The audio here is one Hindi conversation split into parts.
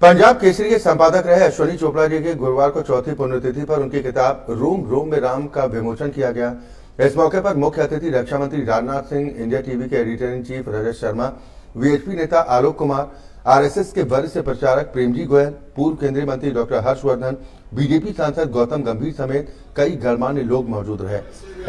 पंजाब केसरी के संपादक रहे अश्विनी चोपड़ा जी की गुरुवार को चौथी पुण्यतिथि पर उनकी किताब रोम रोम में राम का विमोचन किया गया। इस मौके पर मुख्य अतिथि रक्षा मंत्री राजनाथ सिंह, इंडिया टीवी के editor in chief Rajat Sharma, VHP नेता आलोक कुमार, आरएसएस के वरिष्ठ प्रचारक प्रेमजी गोयल, पूर्व केंद्रीय मंत्री डॉक्टर हर्षवर्धन, बीजेपी सांसद गौतम गंभीर समेत कई गणमान्य लोग मौजूद रहे।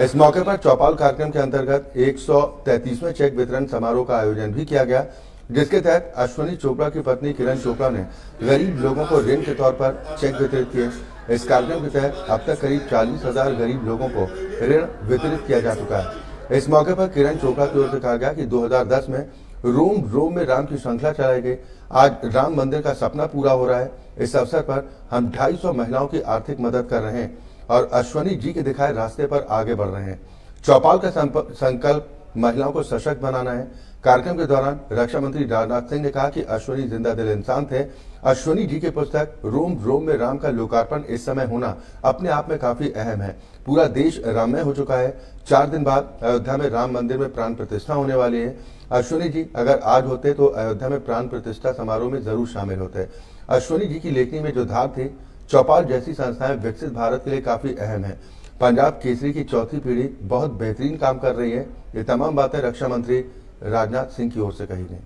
इस मौके पर चौपाल कार्यक्रम के अंतर्गत 133वें चेक वितरण समारोह का आयोजन भी किया गया, जिसके तहत अश्विनी चोपड़ा की पत्नी किरण चोपड़ा ने गरीब लोगों को ऋण के तौर पर चेक वितरित किए। इस कार्यक्रम के तहत अब तक करीब 40,000 गरीब लोगों को ऋण वितरित किया जा चुका है। इस मौके पर किरण चोपड़ा की ओर से कहा गया कि 2010 में रोम रोम में राम की श्रृंखला चलाई गई। आज राम मंदिर का सपना पूरा हो रहा है। इस अवसर पर हम 250 महिलाओं की आर्थिक मदद कर रहे हैं और अश्विनी जी के दिखाए रास्ते पर आगे बढ़ रहे हैं। चौपाल का संकल्प महिलाओं को सशक्त बनाना है। कार्यक्रम के दौरान रक्षा मंत्री राजनाथ सिंह ने कहा कि अश्विनी जिंदा दिल इंसान थे। अश्विनी जी की पुस्तक रोम रोम में राम का लोकार्पण इस समय होना अपने आप में काफी अहम है। पूरा देश राममय हो चुका है। 4 दिन बाद अयोध्या में राम मंदिर में प्राण प्रतिष्ठा होने वाली है। अश्विनी जी अगर आज होते तो अयोध्या में प्राण प्रतिष्ठा समारोह में जरूर शामिल होते। अश्विनी जी की लेखनी में जो धार थी, चौपाल जैसी संस्थाएं विकसित भारत के लिए काफी अहम है। पंजाब केसरी की चौथी पीढ़ी बहुत बेहतरीन काम कर रही है। ये तमाम बातें रक्षा मंत्री राजनाथ सिंह की ओर से कही गई।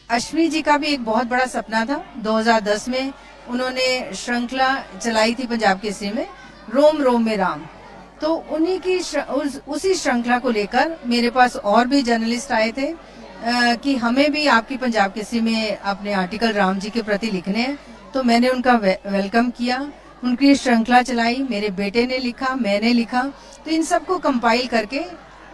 अश्विनी जी का भी एक बहुत बड़ा सपना था। 2010 में उन्होंने श्रृंखला चलाई थी पंजाब केसरी में, रोम रोम में राम। तो उन्हीं की उसी श्रृंखला को लेकर मेरे पास और भी जर्नलिस्ट आए थे कि हमें भी आपकी पंजाब केसरी में अपने आर्टिकल राम जी के प्रति लिखने हैं। तो मैंने उनका वेलकम किया, उनकी श्रृंखला चलाई, मेरे बेटे ने लिखा, मैंने लिखा। तो इन सबको कंपाइल करके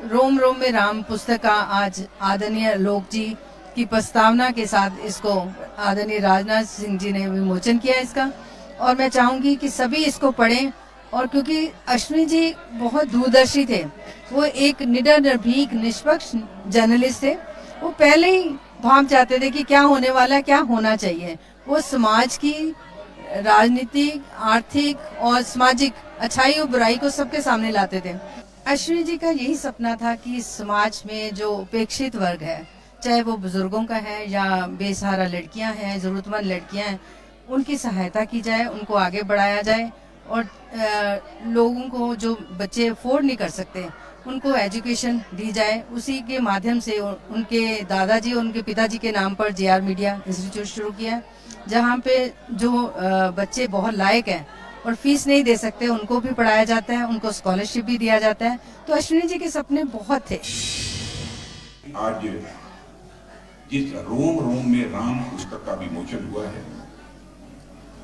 रोम रोम में राम पुस्तक का आज आदरणीय लोक जी की प्रस्तावना के साथ इसको आदरणीय राजनाथ सिंह जी ने विमोचन किया इसका। और मैं चाहूंगी कि सभी इसको पढ़ें। और क्योंकि अश्विनी जी बहुत दूरदर्शी थे, वो एक निडर, निर्भीक, निष्पक्ष जर्नलिस्ट थे। वो पहले ही भाप जाते थे कि क्या होने वाला है, क्या होना चाहिए। वो समाज की राजनीतिक, आर्थिक और सामाजिक अच्छाई और बुराई को सबके सामने लाते थे। अश्विनी जी का यही सपना था कि समाज में जो उपेक्षित वर्ग है, चाहे वो बुजुर्गों का है या बेसहारा लड़कियां हैं, जरूरतमंद लड़कियां हैं, उनकी सहायता की जाए, उनको आगे बढ़ाया जाए। और लोगों को जो बच्चे अफोर्ड नहीं कर सकते उनको एजुकेशन दी जाए। उसी के माध्यम से उनके दादाजी और उनके पिताजी के नाम पर JR मीडिया इंस्टीट्यूट शुरू किया, जहाँ पे जो बच्चे बहुत लायक हैं और फीस नहीं दे सकते उनको भी पढ़ाया जाता है, उनको स्कॉलरशिप भी दिया जाता है। तो अश्विनी जी के सपने बहुत थे। आज जिस रोम रोम में राम पुस्तक का विमोचन हुआ है,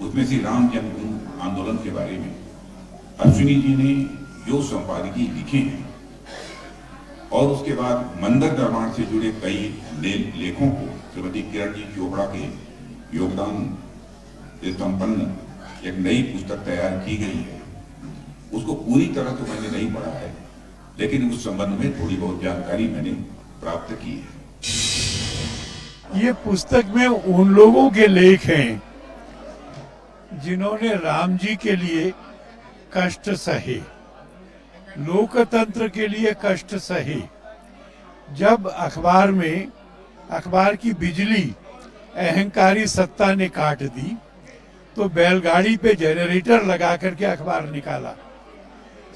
उसमें से राम जन्मभूमि आंदोलन के बारे में अश्विनी जी ने जो संपादकीय लिखे हैं और उसके बाद मंदिर निर्माण से जुड़े कई लेखों को श्रीमती किरण जी चोपड़ा के योगदान से संपन्न एक नई पुस्तक तैयार की गई है। उसको पूरी तरह तो मैंने नहीं पढ़ा है, लेकिन उस संबंध में थोड़ी बहुत जानकारी मैंने प्राप्त की है। ये पुस्तक में उन लोगों के लेख हैं जिन्होंने राम जी के लिए कष्ट सहे, लोकतंत्र के लिए कष्ट सहे। जब अखबार की बिजली अहंकारी सत्ता ने काट दी तो बैलगाड़ी पे जनरेटर लगा करके अखबार निकाला।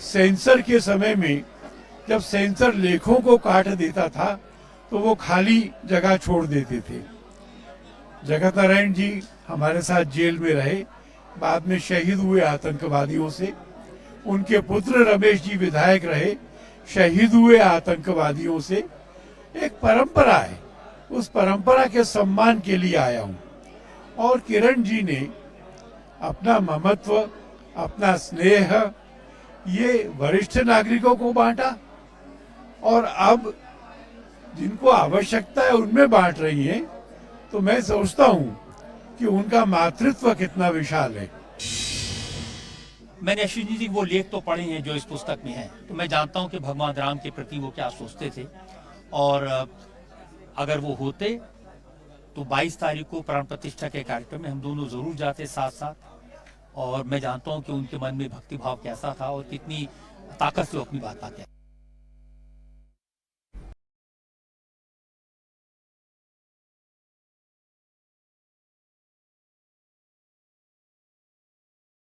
सेंसर के समय में जब सेंसर लेखों को काट देता था तो वो खाली जगह छोड़ देते थे। जगत नारायण जी हमारे साथ जेल में रहे, बाद में शहीद हुए आतंकवादियों से। उनके पुत्र रमेश जी विधायक रहे, शहीद हुए आतंकवादियों से। एक परंपरा है, उस परंपरा के सम्मान के लिए आया हूं। और किरण जी ने अपना ममत्व, अपना स्नेह ये वरिष्ठ नागरिकों को बांटा और अब जिनको आवश्यकता है उनमें बांट रही हैं। तो मैं सोचता हूं कि उनका मातृत्व कितना विशाल है। मैंने अश्विनी जी वो लेख तो पढ़े हैं जो इस पुस्तक में है, तो मैं जानता हूं कि भगवान राम के प्रति वो क्या सोचते थे। और अगर वो होते तो 22 तारीख को प्राण प्रतिष्ठा के कार्यक्रम में हम दोनों जरूर जाते साथ साथ। और मैं जानता हूं कि उनके मन में भक्ति भाव कैसा था और कितनी ताकत से वो अपनी बात पाते हैं।